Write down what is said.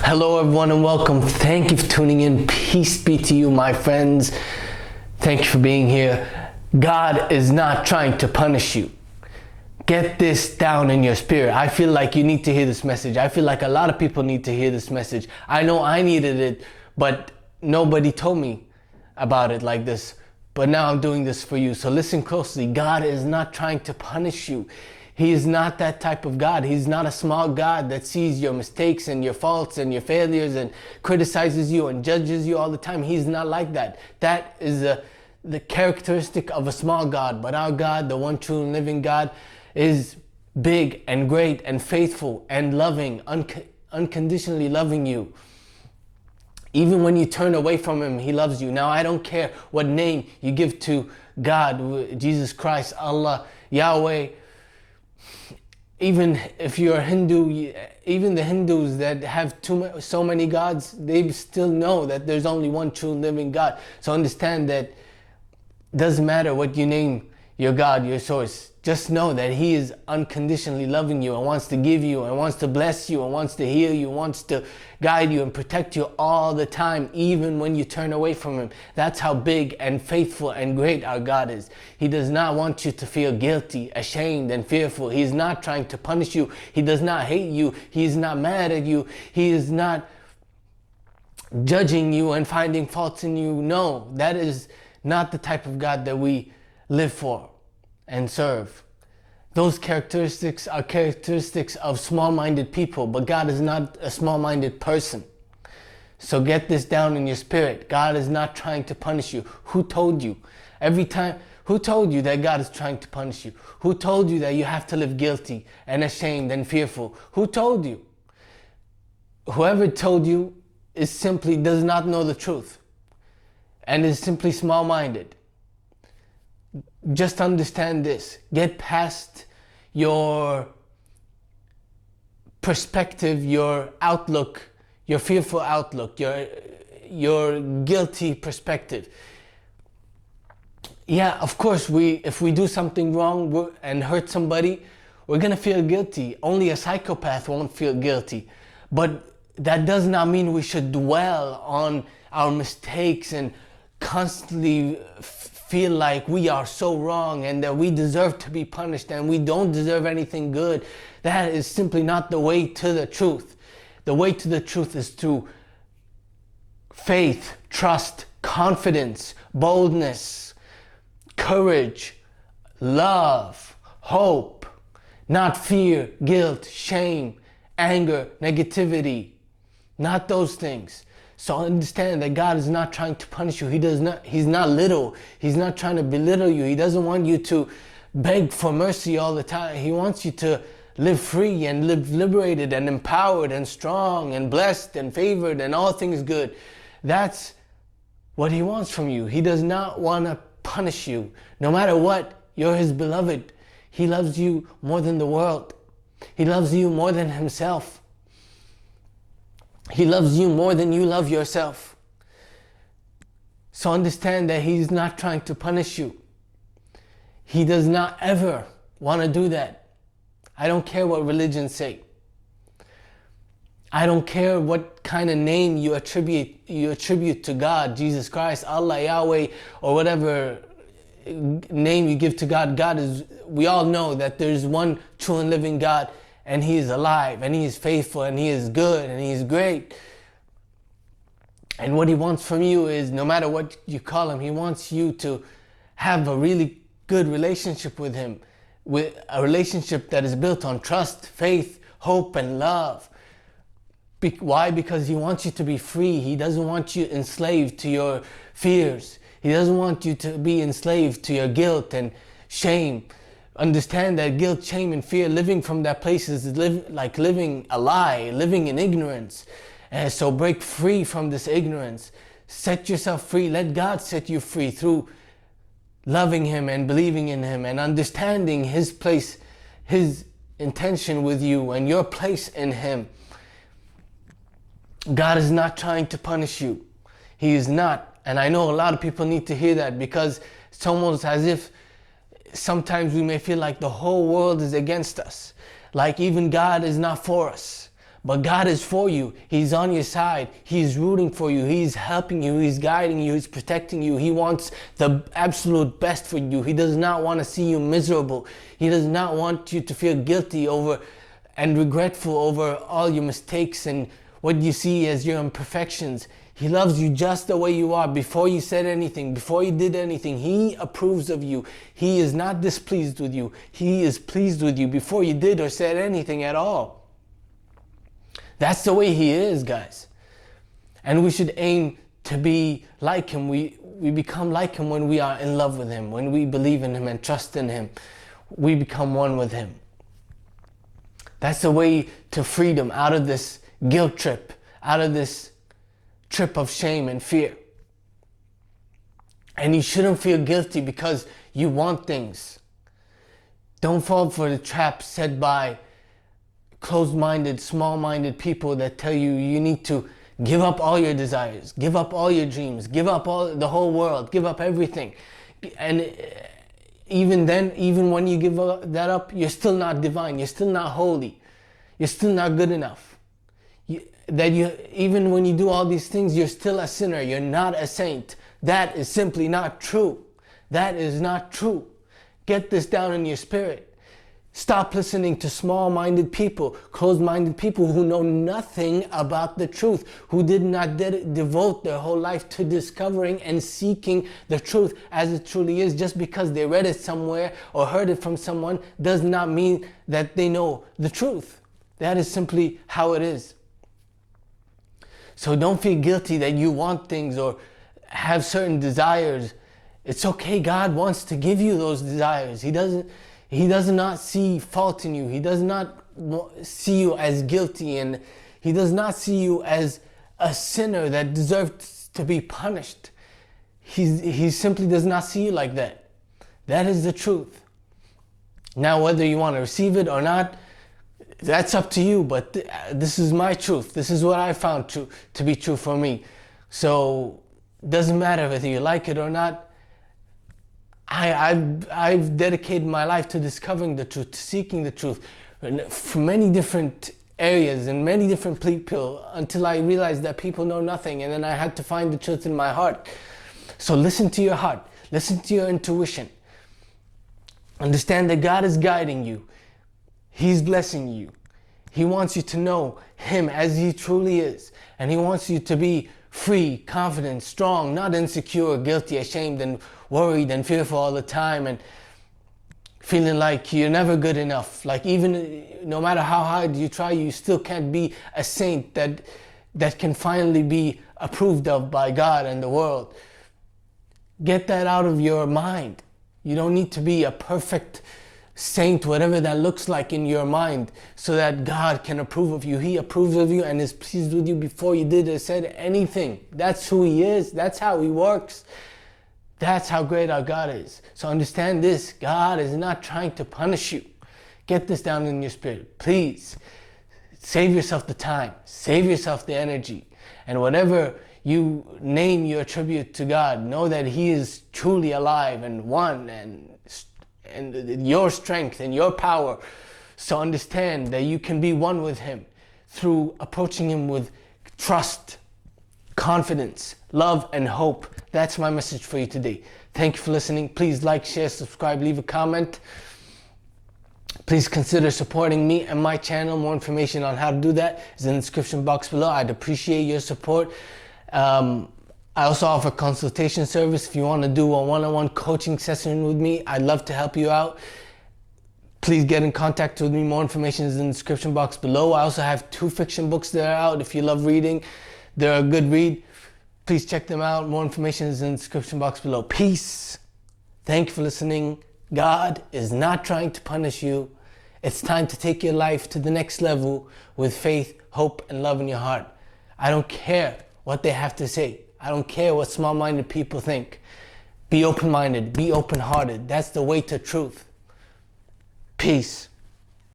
Hello everyone and welcome. Thank you for tuning in. Peace be to you, my friends. Thank you for being here. God is not trying to punish you. Get this down in your spirit. I feel like you need to hear this message. I feel like a lot of people need to hear this message. I know I needed it, but nobody told me about it like this. But now I'm doing this for you. So listen closely. God is not trying to punish you. He is not that type of God. He's not a small God that sees your mistakes and your faults and your failures and criticizes you and judges you all the time. He's not like that. That is the characteristic of a small God. But our God, the one true and living God, is big and great and faithful and loving, unconditionally loving you. Even when you turn away from Him, He loves you. Now, I don't care what name you give to God, Jesus Christ, Allah, Yahweh. Even if you're a Hindu, even the Hindus that have so many gods, they still know that there's only one true living God. So understand that it doesn't matter what you name your God, your source. Just know that He is unconditionally loving you and wants to give you and wants to bless you and wants to heal you, wants to guide you and protect you all the time, even when you turn away from Him. That's how big and faithful and great our God is. He does not want you to feel guilty, ashamed, and fearful. He is not trying to punish you. He does not hate you. He is not mad at you. He is not judging you and finding faults in you. No, that is not the type of God that we live for and serve. Those characteristics are characteristics of small-minded people, but God is not a small-minded person. So get this down in your spirit. God is not trying to punish you. Who told you? Who told you that God is trying to punish you? Who told you that you have to live guilty and ashamed and fearful? Who told you? Whoever told you does not know the truth and is simply small-minded. Just understand this. Get past your perspective, your outlook, your fearful outlook, your guilty perspective. Yeah, of course, if we do something wrong and hurt somebody, we're gonna feel guilty. Only a psychopath won't feel guilty. But that does not mean we should dwell on our mistakes and constantly feel like we are so wrong and that we deserve to be punished and we don't deserve anything good. That is simply not the way to the truth. The way to the truth is through faith, trust, confidence, boldness, courage, love, hope, not fear, guilt, shame, anger, negativity, not those things. So understand that God is not trying to punish you. He's not little. He's not trying to belittle you. He doesn't want you to beg for mercy all the time. He wants you to live free and live liberated and empowered and strong and blessed and favored and all things good. That's what He wants from you. He does not want to punish you. No matter what, you're His beloved. He loves you more than the world. He loves you more than Himself. He loves you more than you love yourself. So understand that He's not trying to punish you. He does not ever want to do that. I don't care what religions say. I don't care what kind of name you attribute to God, Jesus Christ, Allah, Yahweh, or whatever name you give to God. We all know that there's one true and living God, and He is alive, and He is faithful, and He is good, and He is great. And what He wants from you is, no matter what you call Him, He wants you to have a really good relationship with Him, with a relationship that is built on trust, faith, hope, and love. Why? Because He wants you to be free. He doesn't want you enslaved to your fears. He doesn't want you to be enslaved to your guilt and shame. Understand that guilt, shame, and fear, living from that place is like living a lie, living in ignorance. And so break free from this ignorance. Set yourself free. Let God set you free through loving Him and believing in Him and understanding His place, His intention with you and your place in Him. God is not trying to punish you. He is not. And I know a lot of people need to hear that, because it's almost as if sometimes we may feel like the whole world is against us, like even God is not for us. But God is for you. He's on your side. He's rooting for you. He's helping you. He's guiding you. He's protecting you. He wants the absolute best for you. He does not want to see you miserable. He does not want you to feel guilty over and regretful over all your mistakes and what you see as your imperfections. He loves you just the way you are. Before you said anything, before you did anything, He approves of you. He is not displeased with you. He is pleased with you before you did or said anything at all. That's the way He is, guys. And we should aim to be like Him. We become like Him when we are in love with Him, when we believe in Him and trust in Him. We become one with Him. That's the way to freedom out of this guilt trip, out of this trip of shame and fear. And you shouldn't feel guilty because you want things. Don't fall for the trap set by closed-minded, small-minded people that tell you you need to give up all your desires, give up all your dreams, give up the whole world, give up everything. And even then, even when you give that up, you're still not divine, you're still not holy, you're still not good enough. Even when you do all these things, you're still a sinner, you're not a saint. That is simply not true. That is not true. Get this down in your spirit. Stop listening to small-minded people, closed-minded people who know nothing about the truth, who did not devote their whole life to discovering and seeking the truth as it truly is. Just because they read it somewhere or heard it from someone does not mean that they know the truth. That is simply how it is. So don't feel guilty that you want things or have certain desires. It's okay. God wants to give you those desires. He does not see fault in you. He does not see you as guilty, and He does not see you as a sinner that deserves to be punished. He simply does not see you like that. That is the truth. Now, whether you want to receive it or not, that's up to you, but this is my truth. This is what I found to be true for me. So it doesn't matter whether you like it or not. I've dedicated my life to discovering the truth, to seeking the truth from many different areas and many different people until I realized that people know nothing, and then I had to find the truth in my heart. So listen to your heart, listen to your intuition. Understand that God is guiding you. He's blessing you. He wants you to know Him as He truly is, and He wants you to be free, confident, strong, not insecure, guilty, ashamed, and worried and fearful all the time, and feeling like you're never good enough. Like even no matter how hard you try, you still can't be a saint that can finally be approved of by God and the world. Get that out of your mind. You don't need to be a perfect saint, whatever that looks like in your mind, so that God can approve of you. He approves of you and is pleased with you before you did or said anything. That's who He is. That's how He works. That's how great our God is. So understand this. God is not trying to punish you. Get this down in your spirit. Please save yourself the time. Save yourself the energy. And whatever you name your tribute to God, know that He is truly alive and one, and your strength and your power. So understand that you can be one with Him through approaching Him with trust, confidence, love, and hope. That's my message for you today. Thank you for listening. Please like, share, subscribe, leave a comment. Please consider supporting me and my channel. More information on how to do that is in the description box below. I'd appreciate your support. I also offer consultation service. If you want to do a one-on-one coaching session with me, I'd love to help you out. Please get in contact with me. More information is in the description box below. I also have 2 fiction books that are out. If you love reading, they're a good read. Please check them out. More information is in the description box below. Peace. Thank you for listening. God is not trying to punish you. It's time to take your life to the next level with faith, hope, and love in your heart. I don't care what they have to say. I don't care what small-minded people think. Be open-minded. Be open-hearted. That's the way to truth. Peace.